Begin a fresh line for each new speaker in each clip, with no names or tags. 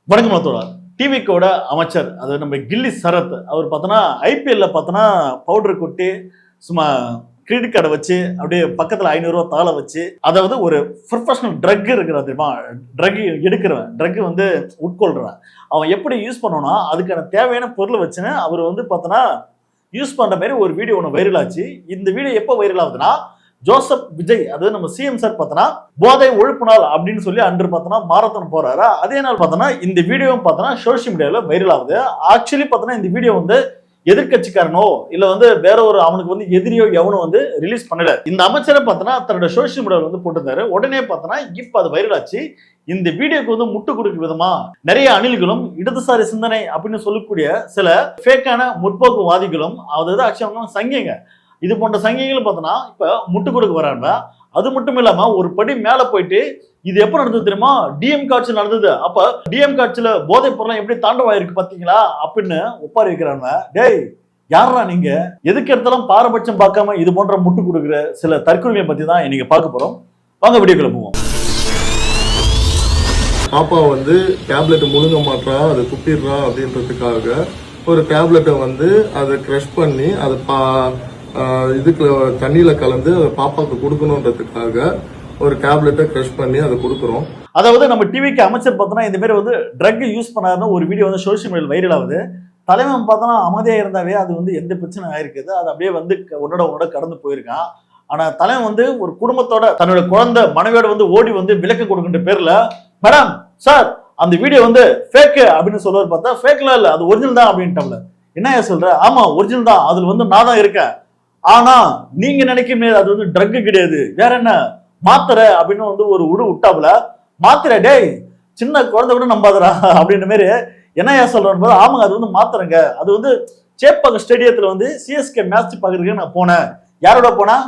வணக்கம் மத்தோட டிவிக்கோட அமைச்சர் அது நம்ம கில்லி சரத் அவர் பார்த்தோன்னா ஐபிஎல்ல பார்த்தோன்னா பவுடர் கொட்டி சும்மா கிரெடிட் கார்டை வச்சு அப்படியே பக்கத்தில் 500 ரூபா தாளை வச்சு அதாவது ஒரு ப்ரொஃபஷனல் ட்ரக் இருக்கிற தெரியுமா ட்ரக் எடுக்கிறவன் ட்ரக் வந்து உட்கொள்றவன் அவன் எப்படி யூஸ் பண்ணோன்னா அதுக்கான தேவையான பொருளை வச்சுன்னு அவர் வந்து பார்த்தோன்னா யூஸ் பண்ணுற மாதிரி ஒரு வீடியோ ஒன்று வைரல் ஆச்சு. இந்த வீடியோ எப்போ வைரல் ஆகுதுன்னா ஜோசப் விஜய் அதாவது நம்ம சிஎம் சார் பார்த்தோன்னா போதை ஒழிப்பு நாள் அப்படின்னு சொல்லி அன்று பார்த்தோன்னா மாரத்தான் போறாரு. அதே நாள் பார்த்தோன்னா இந்த வீடியோவும் பார்த்தோன்னா சோசியல் மீடியாவில் வைரல் ஆகுது. ஆக்சுவலி பார்த்தோன்னா இந்த வீடியோ வந்து எதிர்கட்சிக்காரனோ இல்ல வந்து வேற ஒரு அவனுக்கு வந்து எதிரியோ எவனும் வந்து ரிலீஸ் பண்ணல. இந்த அமைச்சரை பார்த்தோன்னா தன்னோட சோசியல் மீடியாவில் வந்து போட்டிருந்தாரு. உடனே பார்த்தோன்னா இப்ப அது வைரல் ஆச்சு. இந்த வீடியோக்கு வந்து முட்டு கொடுக்கும் விதமா நிறைய அணில்களும் இடதுசாரி சிந்தனை அப்படின்னு சொல்லக்கூடிய சில ஃபேக்கான முற்போக்குவாதிகளும் அதாவது ஆக்சுவலா சங்கிங்க இது போன்ற சங்கிகளும் பார்த்தோன்னா இப்ப முட்டு கொடுக்க வராங்க. அது மட்டும் இல்லாம ஒரு படி மேல போயிட்டு இது எப்ப நடந்தது தெரியுமா, டிஎம் காட்சியில் நடந்தது. அப்ப டிஎம் காட்சியில போதைப் பொருள் எப்படி தாண்டவாயிருக்கு பாத்தீங்களா அப்படின்னு ஒப்பாரி வைக்கிறாங்க. டேய் யாரா நீங்க, எதுக்கு எடுத்தாலும் பாரபட்சம் பார்க்காம இது போன்ற முட்டு கொடுக்குற சில தற்கொலைகளை பத்தி தான் இன்னைக்கு பார்க்க போறோம். வாங்க வீடியோக்குள்ள போவோம்.
பாப்பா வந்து டேப்லெட் முழுங்க மாட்டா, அதை துப்பிடுறா அப்படின்றதுக்காக ஒரு டேப்லெட்டை வந்து அதை க்ரஷ் பண்ணி அதை இதுக்கு தண்ணியில கலந்து அதை பாப்பாவுக்கு கொடுக்கணுன்றதுக்காக ஒரு டேப்லெட்டை க்ரஷ் பண்ணி அதை கொடுக்குறோம்.
அதாவது நம்ம டிவிக்கு அமைச்சர் பார்த்தோன்னா இந்த மாதிரி வந்து ட்ரக் யூஸ் பண்ணாருன்னு ஒரு வீடியோ வந்து சோசியல் மீடியாவில் வைரல் ஆகுது. தலைவன் பார்த்தோன்னா அமைதியாக இருந்தாவே அது வந்து எந்த பிரச்சனை ஆயிருக்குது, அது அப்படியே வந்து உன்னோட கடந்து போயிருக்கான். ஆனா தலைவன் வந்து ஒரு குடும்பத்தோட தன்னோட குழந்தை மனைவியோட வந்து ஓடி வந்து விளக்கு கொடுக்கின்ற பேர்ல மேடம் சார் அந்த வீடியோ வந்து ஃபேக் அப்படின்னு சொல்லுவார். பார்த்தா ஃபேக்லாம் இல்லை, அது ஒரிஜினல் தான் அப்படின்ட்டாப்ல. என்ன சொல்ற? ஆமா ஒரிஜினல் தான், அதுல வந்து நான் தான் இருக்கேன். ஆனா நீங்க நினைக்க அது வந்து ட்ரக் கிடையாது, வேற என்ன மாத்திரை அப்படின்னு வந்து ஒரு விட்டாப்புல. மாத்திரை டேய் சின்ன குழந்தை கூட நம்பாதரா அப்படின்ற மாதிரி என்ன சொல்றேன். ஆமாங்க அது வந்து மாத்திரைங்க, அது வந்து சேப்பாக்கம் ஸ்டேடியத்துல வந்து சிஎஸ்கே மேட்ச் பாக்குறதுக்கு நான் போனேன். யாரோட போனா?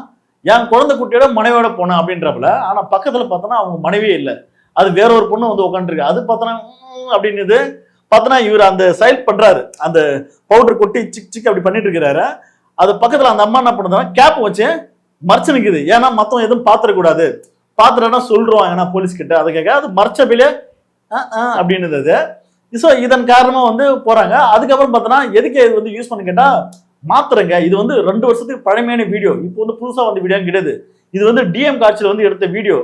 என் குழந்தை குட்டியோட மனைவியோட போனேன் அப்படின்றப்பல. ஆனா பக்கத்துல பார்த்தோன்னா அவங்க மனைவியே இல்லை, அது வேற ஒரு பொண்ணு வந்து உட்காந்துருக்கு. அது பார்த்தோன்னா அப்படின்னு பார்த்தோன்னா இவர் அந்த சைல் பண்றாரு, அந்த பவுடர் கொட்டி சிக் சிக் அப்படி பண்ணிட்டு இருக்கிறாரு. அது பக்கத்துல அந்த அம்மா என்ன பண்ணுறாங்க, கேப் வச்சு மறைச்சு நிற்குது. ஏன்னா மத்தவங்க எதுவும் பாத்திரக்கூடாது, பாத்திரம்னா சொல்றோம் ஏன்னா போலீஸ் கிட்ட. அதை கேட்க அது மறைச்சபிலே அப்படின்னுது. ஸோ இதன் காரணமா வந்து போறாங்க. அதுக்கப்புறம் பார்த்தோன்னா எதுக்கு இது வந்து யூஸ் பண்ண கேட்டா மாத்திரங்க, இது வந்து 2 வருஷத்துக்கு பழமையான வீடியோ, இப்போ வந்து புதுசா வந்து வீடியோ கிடையாது. இது வந்து டிஎம் காட்சியில் வந்து எடுத்த வீடியோ.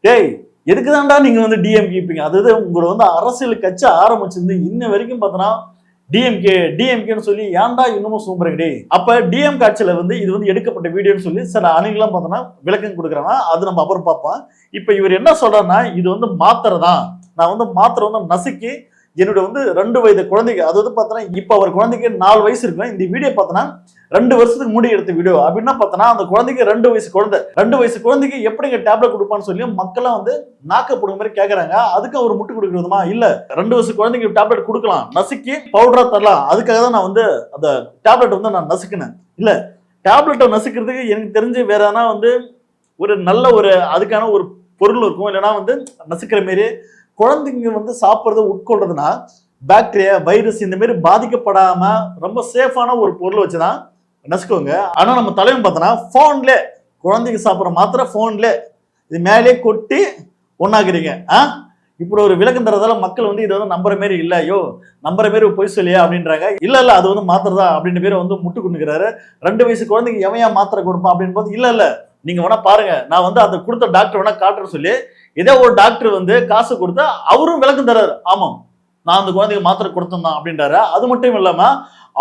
டேய் எதுக்குதான்டா நீங்க வந்து டிஎம் கேட்பீங்க? அதாவது உங்களோட வந்து அரசியல் கட்சி ஆரம்பிச்சிருந்து இன்ன வரைக்கும் பார்த்தோன்னா டிஎம்கேன்னு சொல்லி ஏன்டா இன்னமும் சூம்புறீங்க. அப்ப டிஎம் காட்சியில வந்து இது வந்து எடுக்கப்பட்ட வீடியோன்னு சொல்லி சில அணிகளாம் பார்த்தோன்னா விளக்கம் கொடுக்குறாங்க. அது நம்ம அப்புறம் பார்ப்போம். இப்ப இவர் என்ன சொல்றாருன்னா இது வந்து மாத்திரை தான், நான் வந்து மாத்திரை வந்து நசுக்கி என்னுடைய வந்து 2 வயது குழந்தைக்கு, அதாவது பார்த்தோன்னா இப்ப அவர் குழந்தைக்கு 4 வயசு இருக்கும். இந்த வீடியோ பார்த்தோன்னா 2 வருஷத்துக்கு முன்னாடி எடுத்த வீடியோ. அப்படின்னா பார்த்தோன்னா அந்த குழந்தைக்கு 2 வயசு குழந்தை, 2 வயசு குழந்தைக்கு எப்படிங்க டேப்லெட் கொடுப்பான்னு சொல்லி மக்கள்லாம் வந்து நாக்கப்படுற மாதிரி கேட்கறாங்க. அதுக்கு அவர் முட்டு கொடுக்குறதுமா? இல்ல 2 வயசு குழந்தைக்கு டேப்லெட் கொடுக்கலாம், நசுக்கி பவுடரா தரலாம், அதுக்காக தான் நான் வந்து அந்த டேப்லெட் வந்து நான் நசுக்கினேன். இல்ல டேப்லெட்டை நசுக்கிறதுக்கு எனக்கு தெரிஞ்சு வேற எதனா வந்து ஒரு நல்ல ஒரு அதுக்கான ஒரு பொருள் இருக்கும். இல்லைன்னா வந்து நசுக்கிற மாரி குழந்தைங்க வந்து சாப்பிட்றத உட்கொள்றதுனா பாக்டீரியா வைரஸ் இந்த மாதிரி பாதிக்கப்படாம ரொம்ப சேஃபான ஒரு பொருள் வச்சுதான் நசுக்குவாங்க. ஆனா நம்ம தலைவன் பார்த்தோன்னா போன்ல குழந்தைக்கு சாப்பிட்ற மாத்திரை போன்ல இது மேலே கொட்டி ஒன்னாக்குறீங்க. இப்படி ஒரு விளக்கம் தரதால மக்கள் வந்து இதை வந்து நம்புற மாரி இல்ல, ஐயோ நம்புற மாரி போய் சொல்லியா அப்படின்றாங்க. இல்ல அது வந்து மாத்திரை தான் அப்படின்னு பேரை வந்து முட்டு கொடுக்குறாரு. 2 வயசு குழந்தைக்கு எவையா மாத்திரை கொடுப்பான் அப்படின்னு போது இல்ல நீங்க வேணா பாருங்க, நான் வந்து அந்த கொடுத்த டாக்டர் வேணா காட்டுறேன்னு சொல்லி இதே ஒரு டாக்டர் வந்து காசு கொடுத்தா அவரும் விளக்கம் தர்றாரு. ஆமாம் நான் அந்த குழந்தைக்கு மாத்திரை கொடுத்தேன் தான் அப்படின்றாரு. அது மட்டும் இல்லாம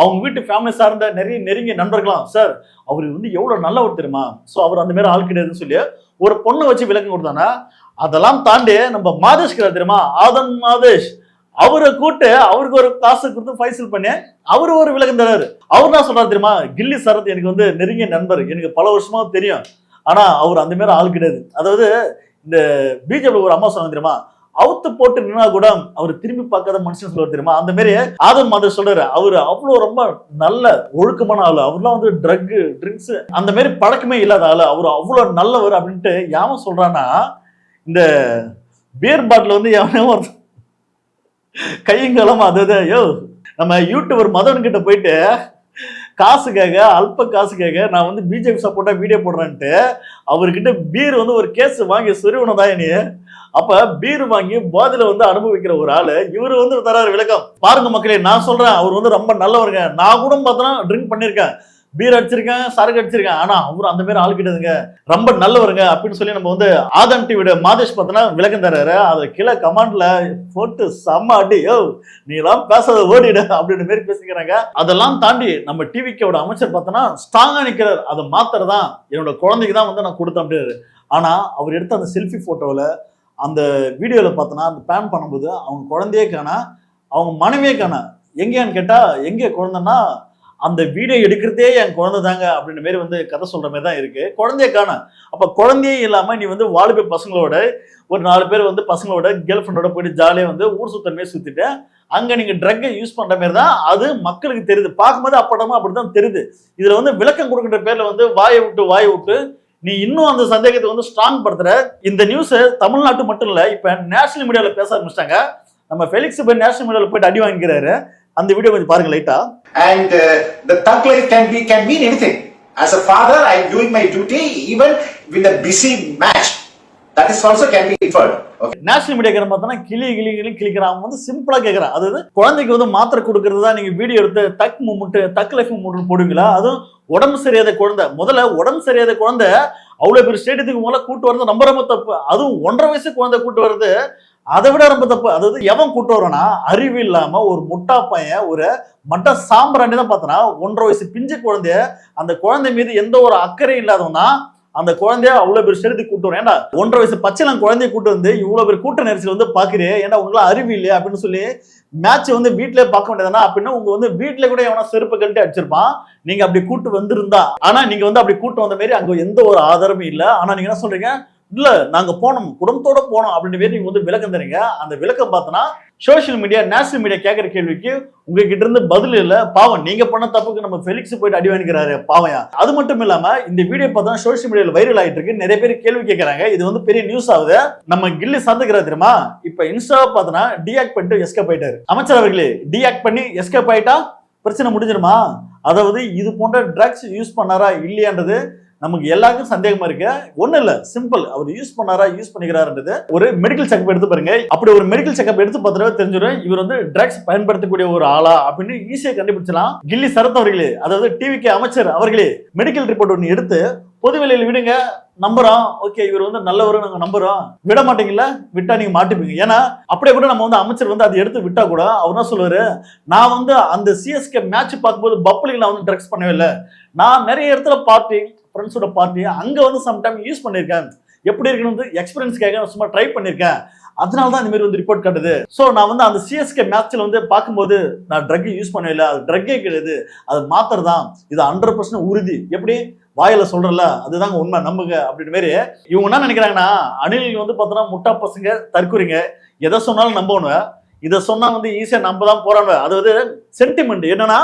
அவங்க வீட்டு ஃபேமிலி சார்ந்த நிறைய நெருங்கிய நண்பர்களாம் சார் அவர் வந்து எவ்வளவு நல்லவர் தெரியுமா, ஸோ அவர் அந்த மாதிரி ஆள் கிடையாதுன்னு சொல்லி ஒரு பொண்ணை வச்சு விளக்கம் கொடுத்தானா. அதெல்லாம் தாண்டி நம்ம மாதேஷ் கிடையாது தெரியுமா, ஆதன் மாதேஷ், அவரை கூட்டு அவருக்கு ஒரு காசு கொடுத்து ஃபைசல் பண்ணி அவரு ஒரு விளக்கம் தராரு. அவர் தான் சொல்றாரு தெரியுமா, கில்லி சரத் எனக்கு வந்து நெருங்கிய நண்பர், எனக்கு பல வருஷமா தெரியும், ஆனா அவர் அந்த மாதிரி ஆள் கிடையாது. அதாவது இந்த பிஜேபி ஒரு அம்மா சொன்னாங்க தெரியுமா, அவுத்து போட்டு நின்னா கூட அவர் திரும்பி பார்க்காத மனுஷன் சொல்லுவார் தெரியுமா, அந்த மாதிரி ஆதம் மாதிரி சொல்றாரு. அவரு அவ்வளவு ரொம்ப நல்ல ஒழுக்கமான ஆளு, அவர்லாம் வந்து ட்ரிங்க்ஸ் அந்த மாதிரி பழக்கமே இல்லாத ஆளு, அவர் அவ்வளவு நல்லவர் அப்படின்ட்டு யாவன் சொல்றான்னா, இந்த பியர் பாட்டில் வந்து எவனோ ஒரு கையங்காலம் அதாவது யோ நம்ம யூடியூபர் மதவன் கிட்ட போயிட்டு காசுக்காக அல்ப காசுக்காக நான் வந்து பிஜேபி சப்போர்ட்டா வீடியோ போடுறேன்ட்டு அவர்கிட்ட பீர் வந்து ஒரு கேஸ் வாங்கி சொருவனதான் நீ. அப்ப பீர் வாங்கி போதையில வந்து அனுபவிக்கிற ஒரு ஆளு இவரு வந்து தராரு விளக்கம். பாருங்க மக்களே, நான் சொல்றேன் அவர் வந்து ரொம்ப நல்லவருங்க. நான் கூட பார்த்தோன்னா ட்ரிங்க் பண்ணிருக்கேன், பீர் அடிச்சிருக்கேன், சரக்கு அடிச்சிருக்கேன். ஆனா அவரு அந்த மாதிரி ஆள் கிட்டதுங்க, ரொம்ப நல்லவருங்க அப்படின்னு சொல்லி நம்ம வந்து ஆதன் டிவியோட மாதேஷ் பார்த்தோன்னா விளக்கம் தர்றாரு. அதை கீழே கமாண்ட்ல போட்டு செம்ம அடி, யோ நீ எல்லாம் பேசாத ஓடிடு அப்படின்னு மாரி பேசிக்கிறாங்க. அதெல்லாம் தாண்டி நம்ம டிவிக்கோட அமைச்சர் பார்த்தோன்னா ஸ்ட்ராங்கா நிக்கிறார். அதை மாத்திரதான் என்னோட குழந்தைக்கு தான் வந்து நான் கொடுத்தேன் அப்படின்னாரு. ஆனா அவர் எடுத்த அந்த செல்ஃபி போட்டோவில் அந்த வீடியோவில் பார்த்தோன்னா அந்த பேன் பண்ணும்போது அவங்க குழந்தையே காணா, அவங்க மனைவியே காணா. எங்கேயான்னு கேட்டா எங்கே குழந்தைன்னா அந்த வீடியோ எடுக்கிறதே என் குழந்தை தாங்க அப்படின்ற மாரி வந்து கதை சொல்ற மாதிரி தான் இருக்கு. குழந்தைய காண. அப்ப குழந்தையே இல்லாம நீ வந்து வாலிப பசங்களோட ஒரு 4 பேர் வந்து பசங்களோட கேர்ள் ஃப்ரெண்டோட போயிட்டு ஜாலியாக வந்து ஊர் சுத்தமே சுத்திட்டு அங்க நீங்க ட்ரக்கை யூஸ் பண்ற மாதிரி தான் அது மக்களுக்கு தெரியுது. பார்க்கும்போது அப்படமா அப்படிதான் தெரியுது. இதுல வந்து விளக்கம் கொடுக்கின்ற பேர்ல வந்து வாயை விட்டு நீ இன்னும் அந்த சந்தேகத்தை வந்து ஸ்ட்ராங் படுத்துற. இந்த நியூஸ் தமிழ்நாட்டு மட்டும் இல்ல, இப்ப நேஷனல் மீடியாவில் பேச ஆரம்பிச்சிட்டாங்க. நம்ம ஃபெலிக்ஸ் போய் நேஷனல் மீடியாவில் போயிட்டு அடி வாங்கிக்கிறாரு. அந்த வீடியோ கொஞ்சம் பாருங்க லைட்டா.
And the thug life can mean anything. As a father, I'm doing my duty even with a busy match. That is also can be inferred.
National media பார்த்தோன்னா கிளிக்கிறான் வந்து சிம்பிளா கேட்கறான். அதாவது குழந்தைக்கு வந்து மாத்திரை கொடுக்கறது தான் நீங்க வீடியோ எடுத்து தக் லைஃப் மூமெண்ட் போடுவீங்களா? அதுவும் உடம்பு சரியாத குழந்தை. முதல்ல உடம்பு சரியாத குழந்தை அவ்வளவு பேர் ஸ்டேடியத்துக்கு முதல்ல கூட்டு வர்றது ரொம்ப தப்பு. அதுவும் 1.5 வயசு குழந்தை கூட்டு வர்றது அதை விட ரொம்ப தப்பு. அதாவது எவன் கூட்டு வரோன்னா அறிவு இல்லாம ஒரு முட்டா பையன் ஒரு மட்ட சாம்பிராண்டி தான் பார்த்தோன்னா 1.5 வயசு பிஞ்சு குழந்தைய, அந்த குழந்தை மீது எந்த ஒரு அக்கறை இல்லாதவன் தான் அந்த குழந்தைய அவ்வளவு பேர் ஸ்டேடியத்துக்கு கூட்டு வரும். ஏன்டா 1.5 வயசு பச்சைலாம் குழந்தைய கூட்டு வந்து இவ்வளவு பேர் கூட்ட நெரிசல் வந்து பாக்குறேன், ஏன்டா உங்களுக்கு அறிவு இல்லையா அப்படின்னு சொல்லி மேட்ச் வந்து வீட்டிலே பார்க்க வேண்டியதுனா அப்படின்னா உங்க வந்து வீட்டுல கூட எவனா செருப்பு கழட்டி அடிச்சிருப்பான். நீங்க அப்படி கூட்டு வந்திருந்தா, ஆனா நீங்க வந்து அப்படி கூட்டு வந்த மாதிரி அங்க எந்த ஒரு ஆதாரமும் இல்லை. ஆனா நீங்க என்ன சொல்றீங்க, இல்ல நாங்க போனோம் குடும்பத்தோட போனோம் அப்படின்னு பேர் நீங்க வந்து விளக்கம் தரீங்க. அந்த விளக்கம் பார்த்தோன்னா சோசியல் மீடியா நேஷனல் மீடியா கேட்கிற கேள்விக்கு உங்ககிட்ட இருந்து பதில் இல்ல. பாவம் நீங்க பண்ண தப்புக்கு நம்ம ஃபெலிக்ஸ் போயிட்டு அடி வாங்கிக்கிறாரு பாவையா. அது மட்டும் இல்லாம இந்த வீடியோ பார்த்தா சோசியல் மீடியால வைரல் ஆயிட்டு இருக்கு. நிறைய பேர் கேள்வி கேட்கறாங்க. இது வந்து பெரிய நியூஸ் ஆகுது. நம்ம கில்லி சந்துக்கிறார் தெரியுமா? இப்ப இன்ஸ்டாவை பார்த்தோன்னா டீஆக்ட் பண்ணிட்டு எஸ்கேப் ஆயிட்டாரு. அமைச்சர் அவர்களே, டீஆக்ட் பண்ணி எஸ்கேப் ஆயிட்டா பிரச்சனை முடிஞ்சிருமா? அதாவது இது போன்ற ட்ரக்ஸ் யூஸ் பண்ணாரா இல்லையான்றது நமக்கு எல்லாருக்கும் சந்தேகமா இருக்கு. ஒண்ணு இல்ல, சிம்பிள். அவர் யூஸ் பண்ணாரா யூஸ் பண்ணிக்கிறாருன்றது ஒரு மெடிக்கல் செக்அப் எடுத்து பாருங்க. அப்படி ஒரு மெடிக்கல் செக்அப் எடுத்து பார்த்தா தெரிஞ்சிடும் இவர் வந்து ட்ரக்ஸ் பயன்படுத்தக்கூடிய ஒரு ஆளா அப்படின்னு ஈஸியா கண்டுபிடிச்சலாம். கில்லி சரத் அவர்களே, அதாவது டிவிக்கு அமைச்சர் அவர்களே, மெடிக்கல் ரிப்போர்ட் ஒன்று எடுத்து பொதுவெளியில் விடுங்க. நம்புறோம், ஓகே இவர் வந்து நல்லவரு நாங்க நம்புறோம். விட மாட்டீங்கல்ல, விட்டா நீங்க மாட்டிப்பீங்க. ஏன்னா அப்படியே கூட நம்ம வந்து அமைச்சர் வந்து அதை எடுத்து விட்டா கூட அவர் என்ன சொல்லுவாரு, நான் வந்து அந்த சிஎஸ்கே மேட்ச் பார்க்கும்போது பப்ளிக் நான் வந்து ட்ரக்ஸ் பண்ணவே இல்லை, நான் நிறைய இடத்துல பார்ட்டி ஃப்ரெண்ட்ஸோட பார்ட்டி அங்க வந்து சம்டைம் யூஸ் பண்ணியிருக்கேன், எப்படி இருக்குன்னு வந்து எக்ஸ்பீரியன்ஸ்க்காக சும்மா ட்ரை பண்ணியிருக்கேன், அதனால தான் இந்த மாதிரி வந்து ரிப்போர்ட் காட்டுது. ஸோ நான் வந்து அந்த சிஎஸ்கே மேட்ச்ல வந்து பார்க்கும்போது நான் ட்ரக் யூஸ் பண்ணல, அது ட்ரக்கே கிடையாது, அது மாத்திரை தான், இது 100% உறுதி. எப்படி வாயில சொல்றல அதுதாங்க உண்மை, நம்புங்க அப்படின்ற மாதிரி. இவங்க என்ன நினைக்கிறாங்கன்னா, அணில் வந்து பார்த்தோன்னா முட்டா பசங்க தற்குறிங்க, எதை சொன்னாலும் நம்பணும், இதை சொன்னா வந்து ஈஸியா நம்ப தான் போறாங்க. அதாவது சென்டிமெண்ட் என்னன்னா,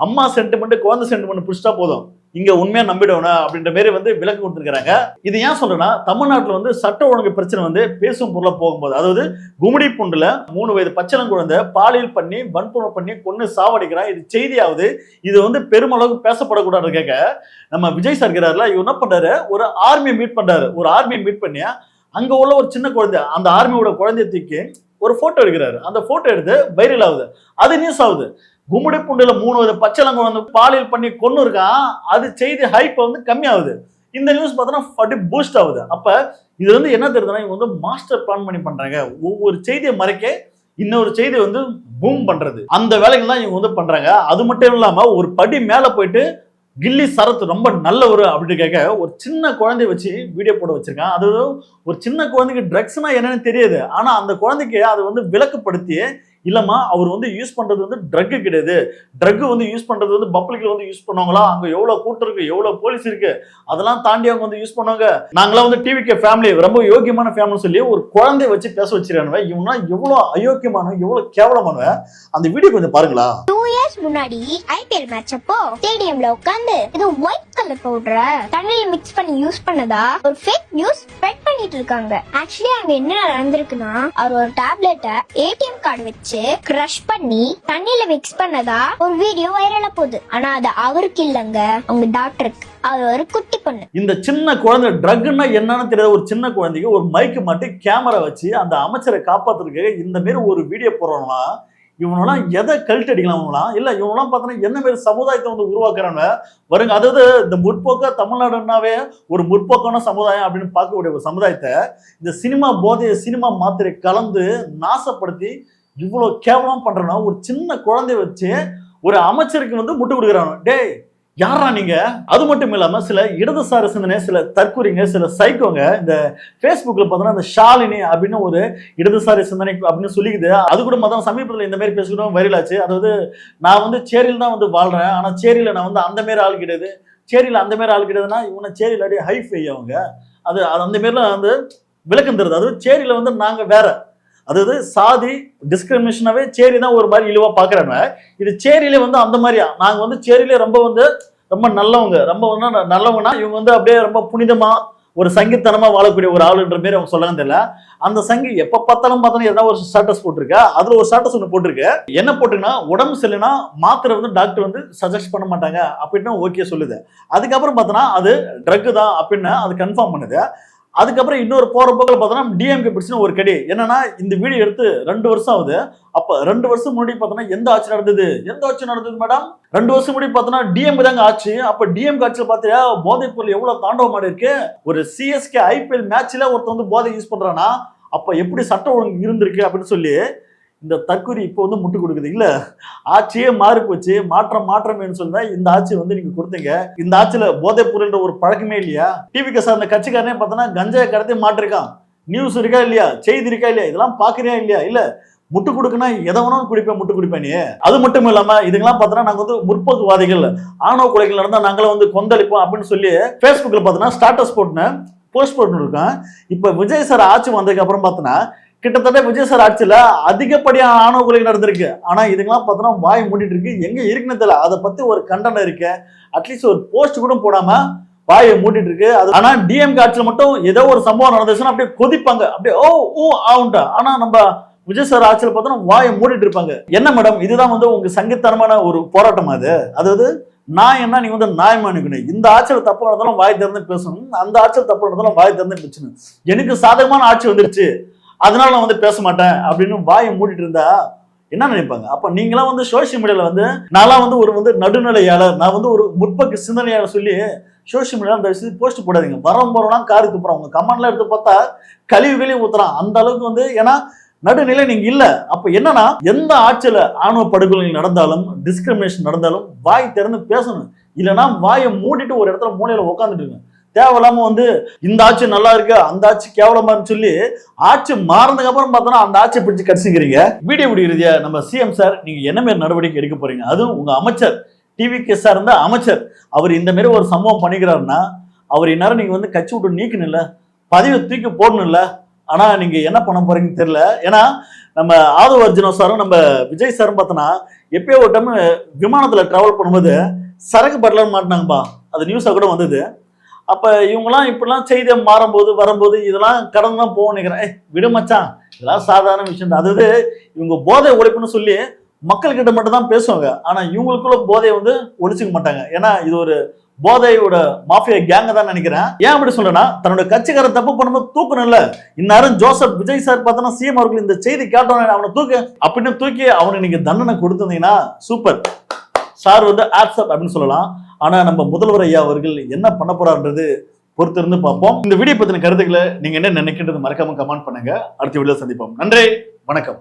அம்மா சென்டிமெண்ட் குழந்தை சென்டிமெண்ட் பிடிச்சிட்டா போதும், இங்க உண்மையா நம்பிடணும் அப்படின்ற மாதிரி வந்து விளக்கு கொடுத்துருக்காங்க. இது ஏன் சொல்றேன்னா, தமிழ்நாட்டுல வந்து சட்ட ஒழுங்கு பிரச்சனை வந்து பேசும் பொருளா போகும்போது, அதாவது கும்மிடி பூண்டுல 3 வயது பச்சளம் குழந்தை பாலியல் பண்ணி வன்புணர்வு பண்ணி கொன்னு சாவடிக்கிறான். இது செய்தியாவது, இது வந்து பெருமளவுக்கு பேசப்படக்கூடாது. கேட்க நம்ம விஜய் சார் இருக்கிறாருல, இவர் என்ன பண்றாரு, ஒரு ஆர்மியை மீட் பண்றாரு. ஒரு ஆர்மியை மீட் பண்ணி அங்க உள்ள ஒரு சின்ன குழந்தை, அந்த ஆர்மியோட குழந்தைய தூக்கி ஒரு போட்டோ எடுக்கிறாரு. அந்த போட்டோ எடுத்து வைரல் ஆகுது, அது நியூஸ் ஆகுது. கும்மிடி பூண்டுல 3 வயது பச்சளங்க வந்து பாலியல் பண்ணி கொன்னு இருக்கான், அது செய்தி ஹைப் வந்து கம்மியாகுது. இந்த நியூஸ் பார்த்தோன்னா பூஸ்ட் ஆகுது. அப்ப இது வந்து என்ன தெரியுதுன்னா, இவங்க வந்து மாஸ்டர் பிளான் பண்ணி பண்றாங்க. ஒவ்வொரு செய்தியை மறைக்க இன்னொரு செய்தி வந்து பூம் பண்றது, அந்த வேலைகள் தான் இவங்க வந்து பண்றாங்க. அது மட்டும் இல்லாம ஒரு படி மேல போயிட்டு கில்லி சரத் ரொம்ப நல்லவர் அப்படின்னு கேட்க ஒரு சின்ன குழந்தைய வச்சு வீடியோ போட வச்சிருக்கான். அது ஒரு சின்ன குழந்தைக்கு ட்ரக்ஸ்னா என்னன்னு தெரியாது, ஆனா அந்த குழந்தைக்கு அது வந்து விளக்குப்படுத்தி, இல்லம்மா அவர் வந்து யூஸ் பண்றது வந்து ட்ரக் கிடையாது, ட்ரக் வந்து யூஸ் பண்றது வந்து பப்ளிக்ல வந்து யூஸ் பண்ணுவாங்களா, அங்க எவ்வளவு கூட்டம் இருக்கு, எவ்வளவு போலீஸ் இருக்கு, அதெல்லாம் தாண்டி அவங்க வந்து யூஸ் பண்ணுவாங்க. நாங்களாம் வந்து டிவிக்கு ஃபேமிலி ரொம்ப யோக்கியமான ஃபேமிலி சொல்லி ஒரு குழந்தைய வச்சு பேச வச்சிருக்கானுவ. இவனா எவ்வளவு அயோக்கியமான எவ்வளவு கேவலமானவ. அந்த வீடியோ கொஞ்சம் பாருங்களா.
2 years முன்னாடி ஐபிஎல் மேட்ச் அப்போ ஸ்டேடியம்ல உட்கார்ந்து இது ஒயிட் கலர் பவுடர தண்ணியில மிக்ஸ் பண்ணி யூஸ் பண்ணதா ஒரு ஃபேக் நியூஸ் ஸ்ப்ரெட் பண்ணிட்டு இருக்காங்க. ஆக்சுவலி அங்க என்ன நடந்திருக்குன்னா, அவர் ஒரு டேப்லெட்டை ஏடிஎம் கார்டு வச்சு வச்சு கிரஷ் பண்ணி தண்ணியில மிக்ஸ் பண்ணதா ஒரு வீடியோ வைரலா போகுது. ஆனா அது அவருக்கு இல்லங்க, அவங்க டாக்டருக்கு. அவர் ஒரு குட்டி பொண்ணு.
இந்த சின்ன குழந்தை ட்ரக்னா என்னன்னு தெரியாத ஒரு சின்ன குழந்தைக்கு ஒரு மைக்கு மாட்டி கேமரா வச்சு அந்த அமைச்சரை காப்பாத்துறதுக்கு இந்த மாதிரி ஒரு வீடியோ போடுறோம்னா இவனெல்லாம் எதை கல்ட் அடிக்கலாம் இல்ல இவனெல்லாம் பார்த்தோன்னா என்ன மாதிரி சமுதாயத்தை வந்து உருவாக்குறாங்க வருங்க. அதாவது இந்த முற்போக்க தமிழ்நாடுனாவே ஒரு முற்போக்கான சமுதாயம் அப்படின்னு பார்க்கக்கூடிய ஒரு சமுதாயத்தை இந்த சினிமா போதைய சினிமா மாத்திரை கலந்து நாசப்படுத்தி இவ்வளவு கேவலம் பண்றனா ஒரு சின்ன குழந்தைய வச்சு ஒரு அமைச்சருக்கு வந்து முட்டு கொடுக்குறாங்க. டேய் யாரா நீங்க? அது மட்டும் இல்லாம சில இடதுசாரி சிந்தனை, சில தற்கொலைங்க, சில சைக்கோங்க இந்த Facebookல பார்த்தோன்னா இந்த ஷாலினி அப்படின்னு ஒரு இடதுசாரி சிந்தனை அப்படின்னு சொல்லிக்குது. அது கூட மொத்தம் சமீபத்தில் இந்த மாதிரி பேசிக்கிட்டோம் வைரல் ஆச்சு. அதாவது நான் வந்து சேரியில் தான் வந்து வாழ்றேன், ஆனா சேரியில நான் வந்து அந்த மாதிரி ஆள் கிடையாது, சேரியில அந்த மாதிரி ஆள் கிடையாதுன்னா இவனை சேரியில் அப்படியே ஹைஃபை அவங்க அது அந்த மாதிரிலாம் வந்து விளக்கம் தருது. அதாவது சேரியில வந்து நாங்க வேற, அதாவது சாதி டிஸ்கிரிமினேஷனாவே சேரி தான் ஒரு மாதிரி இழிவா பாக்குறாங்க. இது சேரியிலே வந்து அந்த மாதிரியா நாங்க வந்து சேரியிலே ரொம்ப நல்லவங்க, ரொம்ப நல்லவங்கன்னா இவங்க வந்து அப்படியே ரொம்ப புனிதமா ஒரு சங்கித்தனமா வாழக்கூடிய ஒரு ஆளுன்ற மாதிரி அவங்க சொல்லலாம் தெரியல. அந்த சங்கி எப்ப பார்த்தாலும் ஏதாவது ஒரு ஸ்டேட்டஸ் போட்டிருக்க, அதுல ஒரு ஸ்டேட்டஸ் ஒன்று போட்டிருக்கு. என்ன போட்டுன்னா உடம்பு சரியில்லைன்னா மாத்திரை வந்து டாக்டர் வந்து சஜஸ்ட் பண்ண மாட்டாங்க அப்படின்னு ஓகே சொல்லுது. அதுக்கப்புறம் பார்த்தோன்னா அது ட்ரக் தான் அப்படின்னு அது கன்ஃபார்ம் பண்ணுது. அதுக்கப்புறம் இன்னொரு போற போக்கில் பார்த்தோன்னா டிஎம்கே பிடிச்சுன்னு ஒரு கடி என்னன்னா இந்த வீடியோ எடுத்து 2 வருஷம் ஆகுது. அப்ப 2 வருஷம் முன்னாடி பார்த்தோன்னா எந்த ஆட்சி நடந்தது மேடம்? 2 வருஷம் முன்னாடி பார்த்தோன்னா டிஎம்கே தாங்க ஆச்சு. அப்ப டிஎம்கே ஆட்சியில் பார்த்தா போதைப் பொருள் எவ்வளவு தாண்டவம் ஆடி இருக்கு. ஒரு சிஎஸ்கே ஐபிஎல் மேட்ச்ல ஒருத்தர் வந்து போதை யூஸ் பண்றானா அப்ப எப்படி சட்டம் ஒழுங்கு இருந்திருக்கு அப்படின்னு சொல்லி இந்த தற்கொலை இப்போ வந்து முட்டு கொடுக்குது. இல்ல ஆட்சியே மாறி போச்சு, மாற்றம் சொல்லி இந்த ஆட்சி வந்து நீங்க கொடுத்தீங்க. இந்த ஆட்சியில போதைப் பொருள்ன்ற ஒரு பழக்கமே இல்லையா? டிவிக்கு சார்ந்த கட்சிக்காரனே பார்த்தோன்னா கஞ்சாய கடத்தி மாட்டிருக்கான். நியூஸ் இருக்கா இல்லையா, செய்தி இருக்கா இல்லையா, இதெல்லாம் பாக்குறியா இல்லையா? இல்ல முட்டு கொடுக்குன்னா எதை வேணாலும் குடிப்பேன், முட்டு குடிப்பேன் நீ. அது மட்டும் இல்லாம இதுக்கெல்லாம் பார்த்தோன்னா நாங்க வந்து முற்போக்குவாதிகள், ஆணவ கொலைகள் நடந்தா நாங்களும் வந்து கொந்தளிப்போம் அப்படின்னு சொல்லி Facebookல பார்த்தோன்னா ஸ்டாட்டஸ் போட்டுன்னு போஸ்ட் போட்டு இருக்கோம். இப்ப விஜய் சார் ஆட்சி வந்ததுக்கு அப்புறம் பார்த்தோன்னா கிட்டத்தட்ட விஜய் சார் ஆட்சியில அதிகப்படியான ஆணவ கொலை நடந்திருக்கு. ஆனா இதுக்கெல்லாம் பார்த்தோன்னா வாய் மூடிட்டு இருக்கு, எங்க இருக்குன்னு தெரியல. அதை பத்தி ஒரு கண்டனம் இருக்கு, அட்லீஸ்ட் ஒரு போஸ்ட் கூட போடாம வாயை மூடிட்டு இருக்கு. அது ஆனா டிஎம்கே ஆட்சியில் மட்டும் ஏதோ ஒரு சம்பவம் நடந்துச்சுன்னா அப்படியே கொதிப்பாங்க, அப்படியே ஓ ஆவுண்டா. ஆனா நம்ம விஜய் சார் ஆட்சியில் பார்த்தோன்னா வாயை மூடிட்டு இருப்பாங்க. என்ன மேடம் இதுதான் வந்து உங்க சங்கத்தனமான ஒரு போராட்டம்? அதாவது நான் என்ன நீங்க வந்து நியாயமா நினைக்கணும். இந்த ஆட்சியில் தப்பு நடந்தாலும் வாய் திறந்து பேசணும், அந்த ஆட்சியில் தப்பு நடந்தாலும் வாய் திறந்து பேசணும். எனக்கு சாதகமான ஆட்சி வந்துருச்சு அதனால நான் வந்து பேச மாட்டேன் அப்படின்னு வாயை மூடிட்டு இருந்தா என்ன நினைப்பாங்க? அப்ப நீங்களாம் வந்து சோசியல் மீடியால வந்து நான்லாம் வந்து ஒரு நடுநிலையாளர், நான் வந்து ஒரு முற்போக்கு சிந்தனையாளர் சொல்லி சோசியல் மீடியால அந்த விஷயத்தை போஸ்ட் போடாதீங்க. போறோம்லாம் காரி துப்புறான், உங்க கமெண்ட்லாம் எடுத்து பார்த்தா கழிவு ஊத்துறான். அந்த அளவுக்கு வந்து ஏன்னா நடுநிலை நீங்க இல்ல. அப்ப என்னன்னா எந்த ஆட்சியில ஆணவ படுகொலை நடந்தாலும் டிஸ்கிரிமினேஷன் நடந்தாலும் வாய் திறந்து பேசணும். இல்லைன்னா வாயை மூடிட்டு ஒரு இடத்துல மூலையில உட்காந்துட்டு இருங்க. தேவையில்லாம வந்து இந்த ஆட்சி நல்லா இருக்கு அந்த ஆட்சி கேவலமா சொல்லி ஆட்சி மாறினதுக்கு அப்புறம் பார்த்தோன்னா அந்த ஆட்சியை பிடிச்சி கடிச்சிக்கிறீங்க. வீடியோ முடிகிறதா நம்ம சிஎம் சார் நீங்க என்ன மாதிரி நடவடிக்கை எடுக்க போறீங்க? அதுவும் உங்க அமைச்சர் டிவிகே சார் இருந்த அமைச்சர் அவர் இந்த மாதிரி ஒரு சம்பவம் பண்ணிக்கிறாருன்னா அவர் இந்நேரம் நீங்க வந்து கட்சி விட்டு நீக்கணும் இல்ல, பதவியை தூக்கி போடணும் இல்ல. ஆனா நீங்க என்ன பண்ண போறீங்கன்னு தெரியல. ஏன்னா நம்ம ஆதவ அர்ஜுனா சாரும் நம்ம விஜய் சாரும் பார்த்தோன்னா எப்பயோ ஒரு டைம் விமானத்துல டிராவல் பண்ணும்போது சரக்கு பட்டலன்னு மாட்டினாங்கப்பா, அது நியூஸா கூட வந்தது. அப்ப இவங்கெல்லாம் இப்படிலாம் செய்தி வரும்போது இதெல்லாம் கடந்து தான் போக நினைக்கிறேன். விடு மச்சான் இதெல்லாம் சாதாரண விஷயம் தான். அதாவது இவங்க போதை ஒழிப்புன்னு சொல்லி மக்கள் கிட்ட மட்டும் தான் பேசுவாங்க, ஆனா இவங்களுக்குள்ள போதையை வந்து ஒழிச்சுக்க மாட்டாங்க. ஏன்னா இது ஒரு போதையோட மாஃபியா கேங்க தான் நினைக்கிறேன். ஏன் அப்படி சொல்றேன்னா தன்னோட கட்சிக்கார தப்பு பண்ணும்போது தூக்கணும் இல்ல. இந்நேரம் ஜோசப் விஜய் சார் பார்த்தோன்னா சிஎம் அவர்கள் இந்த செய்தி கேட்டோன்னு அவனை அப்படின்னு தூக்கி அவனுக்கு நீங்க தண்டனை கொடுத்திருந்தீங்கன்னா சூப்பர் சார் வந்து ஆட்ஸ்அப் அப்படின்னு சொல்லலாம். ஆனா நம்ம முதல்வர் ஐயா அவர்கள் என்ன பண்ண போறாருன்றது பொறுத்திருந்து பார்ப்போம். இந்த வீடியோ பத்தின கருத்துக்களை நீங்க என்ன நினைக்கின்றது மறக்காம கமெண்ட் பண்ணுங்க. அடுத்த வீடியோல சந்திப்போம். நன்றி, வணக்கம்.